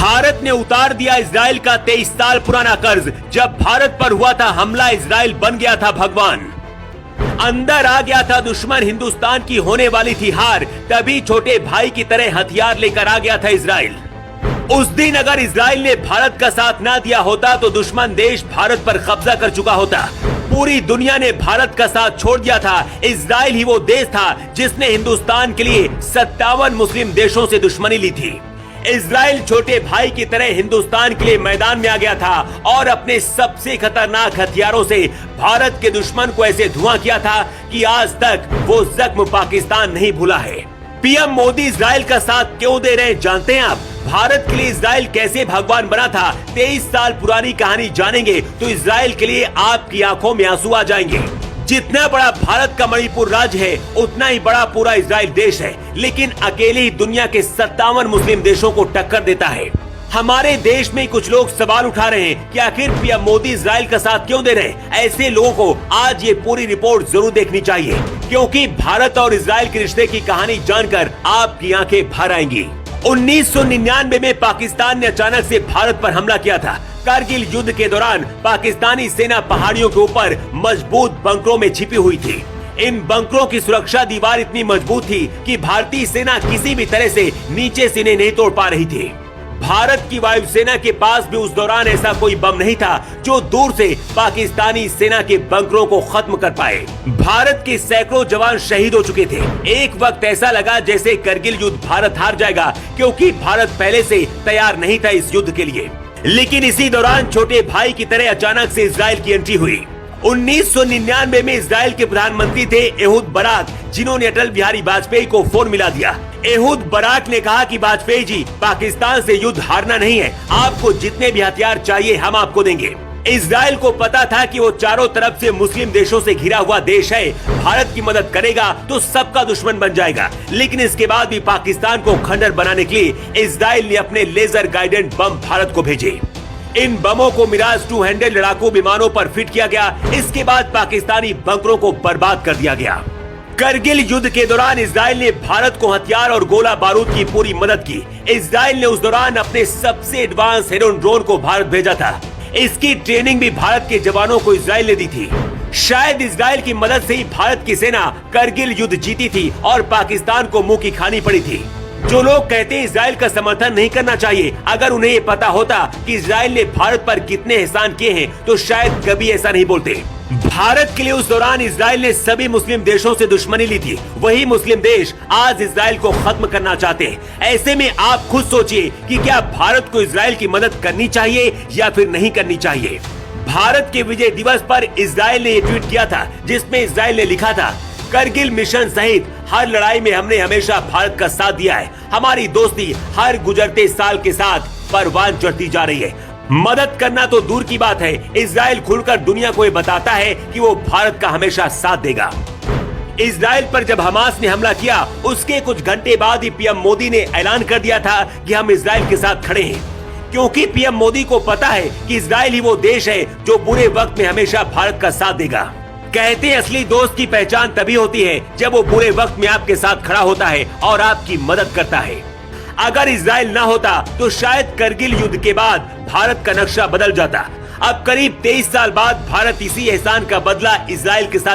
भारत ने उतार दिया इजराइल का 23 साल पुराना कर्ज। जब भारत पर हुआ था हमला, इजराइल बन गया था भगवान। अंदर आ गया था दुश्मन, हिंदुस्तान की होने वाली थी हार। तभी छोटे भाई की तरह हथियार लेकर आ गया था इजराइल। उस दिन अगर इजराइल ने भारत का साथ ना दिया होता तो दुश्मन देश भारत पर कब्जा कर चुका होता। पूरी दुनिया ने भारत का साथ छोड़ दिया था। इजराइल ही वो देश था जिसने हिंदुस्तान के लिए 57 मुस्लिम देशों से दुश्मनी ली थी। इजराइल छोटे भाई की तरह हिंदुस्तान के लिए मैदान में आ गया था और अपने सबसे खतरनाक हथियारों से भारत के दुश्मन को ऐसे धुआं किया था कि आज तक वो जख्म पाकिस्तान नहीं भूला है। पीएम मोदी इजराइल का साथ क्यों दे रहे हैं जानते हैं आप? भारत के लिए इजराइल कैसे भगवान बना था, 23 साल पुरानी कहानी जानेंगे तो इजराइल के लिए आपकी आंखों में आंसू आ जाएंगे। जितना बड़ा भारत का मणिपुर राज्य है, उतना ही बड़ा पूरा इजराइल देश है, लेकिन अकेले ही दुनिया के 57 मुस्लिम देशों को टक्कर देता है। हमारे देश में कुछ लोग सवाल उठा रहे हैं कि आखिर पीएम मोदी इजराइल का साथ क्यों दे रहे हैं। ऐसे लोगों को आज ये पूरी रिपोर्ट जरूर देखनी चाहिए, क्योंकि भारत और इजराइल के रिश्ते की कहानी जानकर आपकी आंखें भर आएंगी। 1999 में पाकिस्तान ने अचानक से भारत पर हमला किया था। कारगिल युद्ध के दौरान पाकिस्तानी सेना पहाड़ियों के ऊपर मजबूत बंकरों में छिपी हुई थी। इन बंकरों की सुरक्षा दीवार इतनी मजबूत थी कि भारतीय सेना किसी भी तरह से नीचे से इन्हें नहीं तोड़ पा रही थी। भारत की वायुसेना के पास भी उस दौरान ऐसा कोई बम नहीं था जो दूर से पाकिस्तानी सेना के बंकरों को खत्म कर पाए। भारत के सैकड़ों जवान शहीद हो चुके थे। एक वक्त ऐसा लगा जैसे करगिल युद्ध भारत हार जाएगा, क्योंकि भारत पहले से तैयार नहीं था इस युद्ध के लिए। लेकिन इसी दौरान छोटे भाई की तरह अचानक से इजराइल की एंट्री हुई। 1999 में इजराइल के प्रधानमंत्री थे एहूद बराक, जिन्होंने अटल बिहारी वाजपेयी को फोन मिला दिया। एहूद बराक ने कहा कि वाजपेयी जी, पाकिस्तान से युद्ध हारना नहीं है, आपको जितने भी हथियार चाहिए हम आपको देंगे। इजराइल को पता था कि वो चारों तरफ से मुस्लिम देशों से घिरा हुआ देश है, भारत की मदद करेगा तो सबका दुश्मन बन जाएगा। लेकिन इसके बाद भी पाकिस्तान को खंडर बनाने के लिए इजराइल ने अपने लेजर गाइडेड बम भारत को भेजे। इन बमों को मिराज 200 लड़ाकू विमानों पर फिट किया गया। इसके बाद पाकिस्तानी बंकरों को बर्बाद कर दिया गया। करगिल युद्ध के दौरान इजराइल ने भारत को हथियार और गोला बारूद की पूरी मदद की। इजराइल ने उस दौरान अपने सबसे एडवांस हेरोन ड्रोन को भारत भेजा था। इसकी ट्रेनिंग भी भारत के जवानों को इजराइल ने दी थी। शायद इजराइल की मदद से ही भारत की सेना करगिल युद्ध जीती थी और पाकिस्तान को मुंह की खानी पड़ी थी। जो लोग कहते हैं इजराइल का समर्थन नहीं करना चाहिए, अगर उन्हें ये पता होता कि इजराइल ने भारत पर कितने एहसान किए हैं तो शायद कभी ऐसा नहीं बोलते। भारत के लिए उस दौरान इजराइल ने सभी मुस्लिम देशों से दुश्मनी ली थी। वही मुस्लिम देश आज इजराइल को खत्म करना चाहते हैं। ऐसे में आप खुद सोचिए कि क्या भारत को इजराइल की मदद करनी चाहिए या फिर नहीं करनी चाहिए। भारत के विजय दिवस पर इजराइल ने ये ट्वीट किया था, जिसमें इजराइल ने लिखा था, करगिल मिशन सहित हर लड़ाई में हमने हमेशा भारत का साथ दिया है। हमारी दोस्ती हर गुजरते साल के साथ परवान चढ़ती जा रही है। मदद करना तो दूर की बात है, इजराइल खुलकर दुनिया को ये बताता है कि वो भारत का हमेशा साथ देगा। इजराइल पर जब हमास ने हमला किया, उसके कुछ घंटे बाद ही पीएम मोदी ने ऐलान कर दिया था कि हम इजराइल के साथ खड़े हैं, क्योंकि पीएम मोदी को पता है कि इजराइल ही वो देश है जो बुरे वक्त में हमेशा भारत का साथ देगा। कहते हैं असली दोस्त की पहचान तभी होती है जब वो बुरे वक्त में आपके साथ खड़ा होता है और आपकी मदद करता है। अगर इजराइल ना होता तो शायद करगिल युद्ध के बाद भारत का नक्शा बदल जाता। अब करीब 23 साल बाद भारत इसी एहसान का बदला इजराइल के साथ